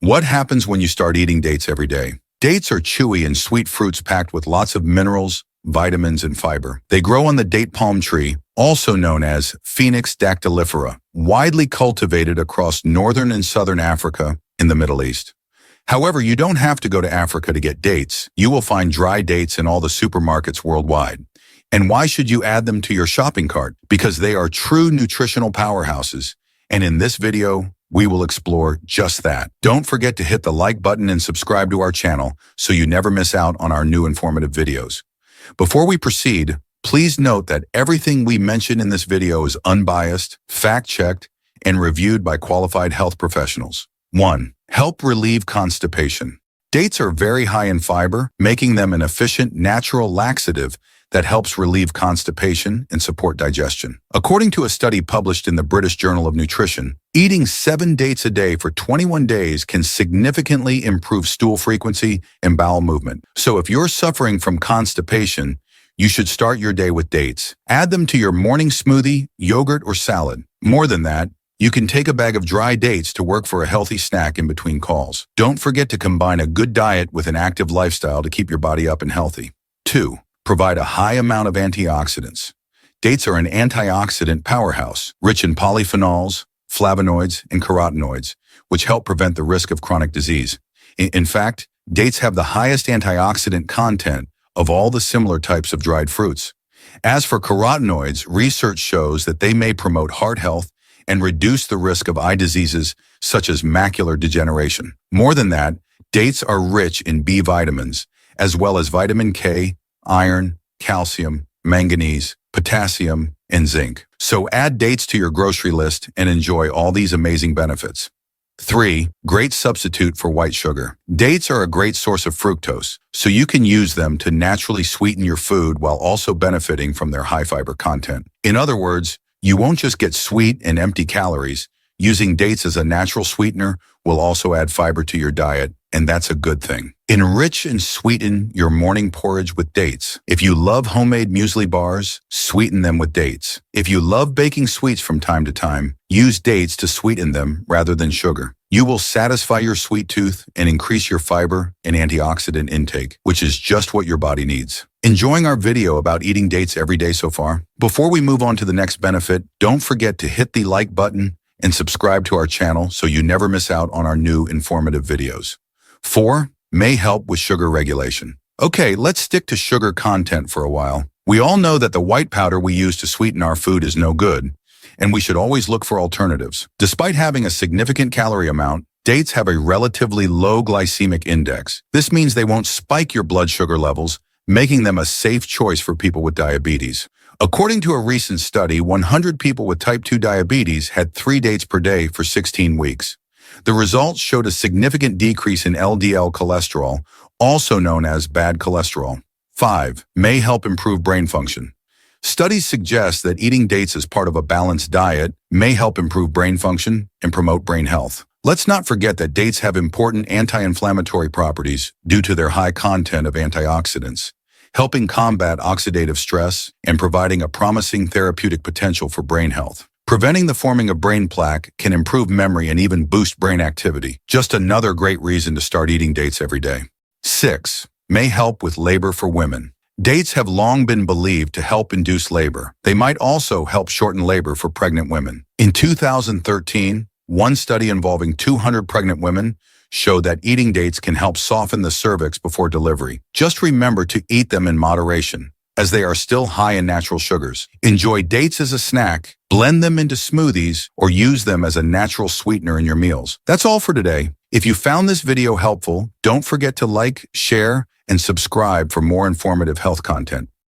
What happens when you start eating dates every day? Dates are chewy and sweet fruits packed with lots of minerals, vitamins, and fiber. They grow on the date palm tree, also known as Phoenix dactylifera, widely cultivated across northern and southern Africa in the Middle East. However, you don't have to go to Africa to get dates. You will find dry dates in all the supermarkets worldwide. And why should you add them to your shopping cart? Because they are true nutritional powerhouses. And in this video, we will explore just that. Don't forget to hit the like button and subscribe to our channel so you never miss out on our new informative videos. Before we proceed, please note that everything we mention in this video is unbiased, fact-checked, and reviewed by qualified health professionals. 1. Help relieve constipation. Dates are very high in fiber, making them an efficient natural laxative that helps relieve constipation and support digestion. According to a study published in the British Journal of Nutrition, eating 7 dates a day for 21 days can significantly improve stool frequency and bowel movement. So if you're suffering from constipation, you should start your day with dates. Add them to your morning smoothie, yogurt, or salad. More than that, you can take a bag of dry dates to work for a healthy snack in between calls. Don't forget to combine a good diet with an active lifestyle to keep your body up and healthy. 2. Provide a high amount of antioxidants. Dates are an antioxidant powerhouse, rich in polyphenols, flavonoids, and carotenoids, which help prevent the risk of chronic disease. In fact, dates have the highest antioxidant content of all the similar types of dried fruits. As for carotenoids, research shows that they may promote heart health and reduce the risk of eye diseases such as macular degeneration. More than that, dates are rich in B vitamins, as well as vitamin K, iron, calcium, manganese, potassium, and zinc. So add dates to your grocery list and enjoy all these amazing benefits. 3. Great substitute for white sugar. Dates are a great source of fructose, so you can use them to naturally sweeten your food while also benefiting from their high fiber content. In other words, you won't just get sweet and empty calories. Using dates as a natural sweetener will also add fiber to your diet, and that's a good thing. Enrich and sweeten your morning porridge with dates. If you love homemade muesli bars, sweeten them with dates. If you love baking sweets from time to time, use dates to sweeten them rather than sugar. You will satisfy your sweet tooth and increase your fiber and antioxidant intake, which is just what your body needs. Enjoying our video about eating dates every day so far? Before we move on to the next benefit, don't forget to hit the like button and subscribe to our channel so you never miss out on our new informative videos. 4. May help with sugar regulation. Okay, let's stick to sugar content for a while. We all know that the white powder we use to sweeten our food is no good, and we should always look for alternatives. Despite having a significant calorie amount, dates have a relatively low glycemic index. This means they won't spike your blood sugar levels, making them a safe choice for people with diabetes. According to a recent study, 100 people with type 2 diabetes had 3 dates per day for 16 weeks. The results showed a significant decrease in LDL cholesterol, also known as bad cholesterol. 5. May help improve brain function. Studies suggest that eating dates as part of a balanced diet may help improve brain function and promote brain health. Let's not forget that dates have important anti-inflammatory properties due to their high content of antioxidants, helping combat oxidative stress and providing a promising therapeutic potential for brain health. Preventing the forming of brain plaque can improve memory and even boost brain activity. Just another great reason to start eating dates every day. 6. May help with labor for women. Dates have long been believed to help induce labor. They might also help shorten labor for pregnant women. In 2013, one study involving 200 pregnant women showed that eating dates can help soften the cervix before delivery. Just remember to eat them in moderation, as they are still high in natural sugars. Enjoy dates as a snack, blend them into smoothies, or use them as a natural sweetener in your meals. That's all for today. If you found this video helpful, don't forget to like, share, and subscribe for more informative health content.